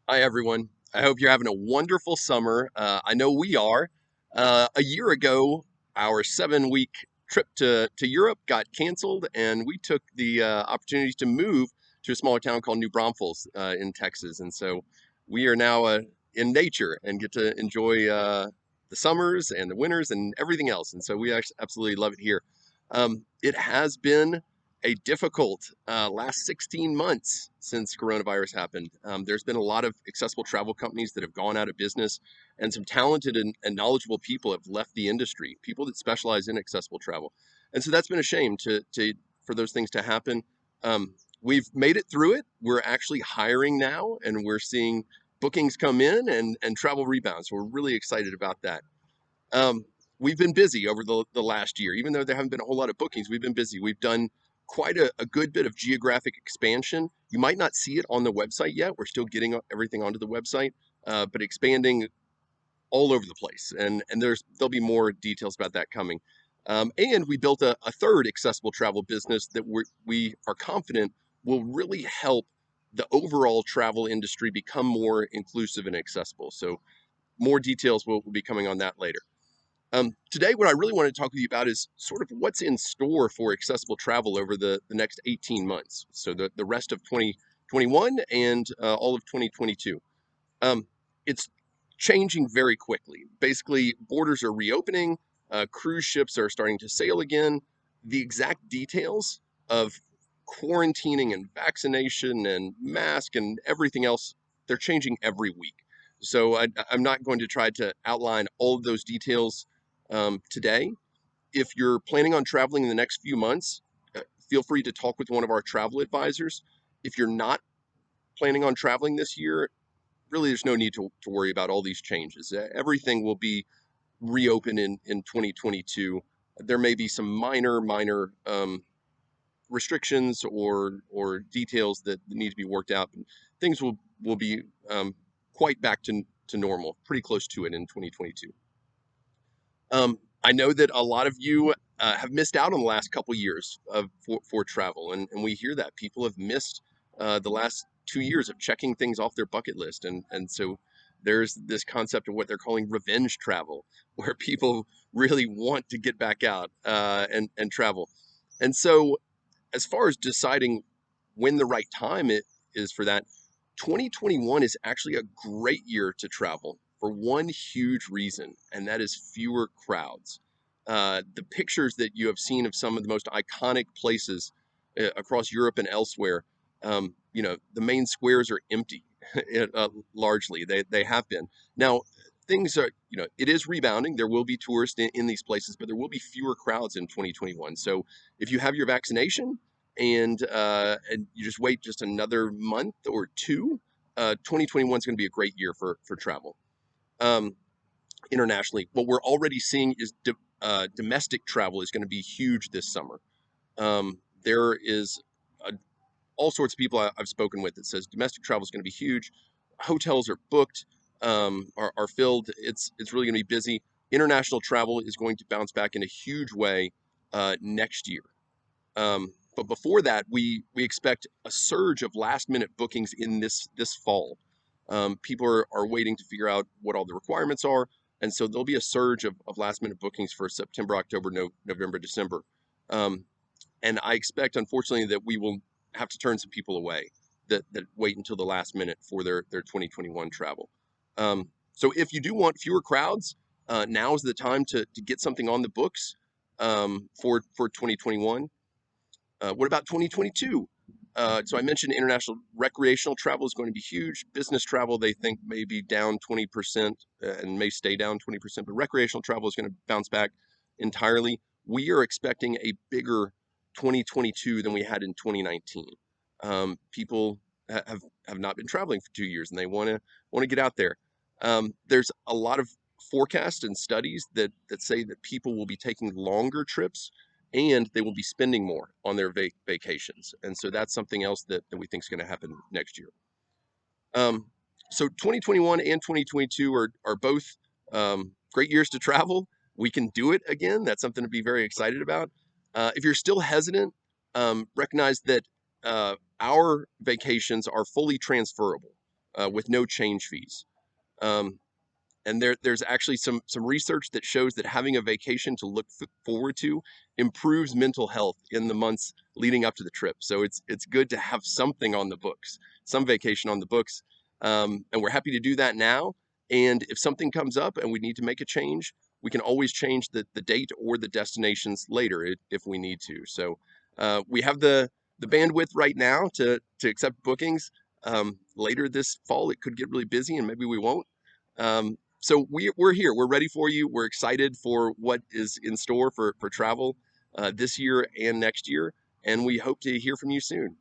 Hi, everyone. I hope you're having a wonderful summer. I know we are. A year ago, our 7-week trip to Europe got canceled, and we took the opportunity to move to a smaller town called New Braunfels in Texas. And so we are now in nature and get to enjoy the summers and the winters and everything else. And so we actually absolutely love it here. It has been a difficult last 16 months since coronavirus happened. There's been a lot of accessible travel companies that have gone out of business, and some talented and knowledgeable people have left the industry, people that specialize in accessible travel. And so that's been a shame to for those things to happen. We've made it through it. We're actually hiring now, and we're seeing bookings come in and travel rebounds. So we're really excited about that. Um, we've been busy over the last year. Even though there haven't been a whole lot of bookings, we've been busy. We've done quite a good bit of geographic expansion. You might not see it on the website yet. We're still getting everything onto the website, but expanding all over the place. And there'll be more details about that coming. And we built a third accessible travel business that we are confident will really help the overall travel industry become more inclusive and accessible. So more details will be coming on that later. Today, what I really want to talk with you about is sort of what's in store for accessible travel over the next 18 months. So the rest of 2021 and all of 2022. Um, it's changing very quickly. Basically, borders are reopening, cruise ships are starting to sail again. The exact details of quarantining and vaccination and mask and everything else, they're changing every week. So I'm not going to try to outline all of those details today. If you're planning on traveling in the next few months, feel free to talk with one of our travel advisors. If you're not planning on traveling this year, really there's no need to worry about all these changes. Everything will be reopened in 2022. There may be some minor restrictions or details that need to be worked out. Things will be quite back to normal, pretty close to it in 2022. I know that a lot of you have missed out on the last couple years for travel, and we hear that people have missed the last 2 years of checking things off their bucket list, and so there's this concept of what they're calling revenge travel, where people really want to get back out and travel. And so, as far as deciding when the right time it is for that, 2021 is actually a great year to travel for one huge reason, and that is fewer crowds. The pictures that you have seen of some of the most iconic places across Europe and elsewhere, the main squares are empty, largely. They have been. Now, things are, it is rebounding. There will be tourists in these places, but there will be fewer crowds in 2021. So if you have your vaccination, and you just wait just another month or two, 2021 is going to be a great year for travel. Um, Internationally, what we're already seeing is domestic travel is going to be huge this summer. There is all sorts of people I've spoken with that says domestic travel is going to be huge. Hotels are booked, are filled. It's really going to be busy. International travel is going to bounce back in a huge way next year. But before that, we expect a surge of last minute bookings in this fall. People are waiting to figure out what all the requirements are, and so there'll be a surge of last minute bookings for September, October, November, December. Um, and I expect, unfortunately, that we will have to turn some people away that wait until the last minute for their 2021 travel. So if you do want fewer crowds, now is the time to get something on the books for 2021. What about 2022? So I mentioned international recreational travel is going to be huge. Business travel, they think, may be down 20% and may stay down 20%, but recreational travel is going to bounce back entirely. We are expecting a bigger 2022 than we had in 2019. People have not been traveling for 2 years, and they want to get out there. There's a lot of forecasts and studies that say that people will be taking longer trips and they will be spending more on their vacations. And so that's something else that we think is going to happen next year. Um, so 2021 and 2022 are both great years to travel. We can do it again. That's something to be very excited about. If you're still hesitant, recognize that our vacations are fully transferable. with no change fees. Um, and there's actually some research that shows that having a vacation to look forward to improves mental health in the months leading up to the trip. So it's good to have something on the books, some vacation on the books, and we're happy to do that now. And if something comes up and we need to make a change, we can always change the date or the destinations later if we need to. So we have the bandwidth right now to accept bookings. Later this fall, it could get really busy, and maybe we won't. So we're here. We're ready for you. We're excited for what is in store for travel this year and next year. And we hope to hear from you soon.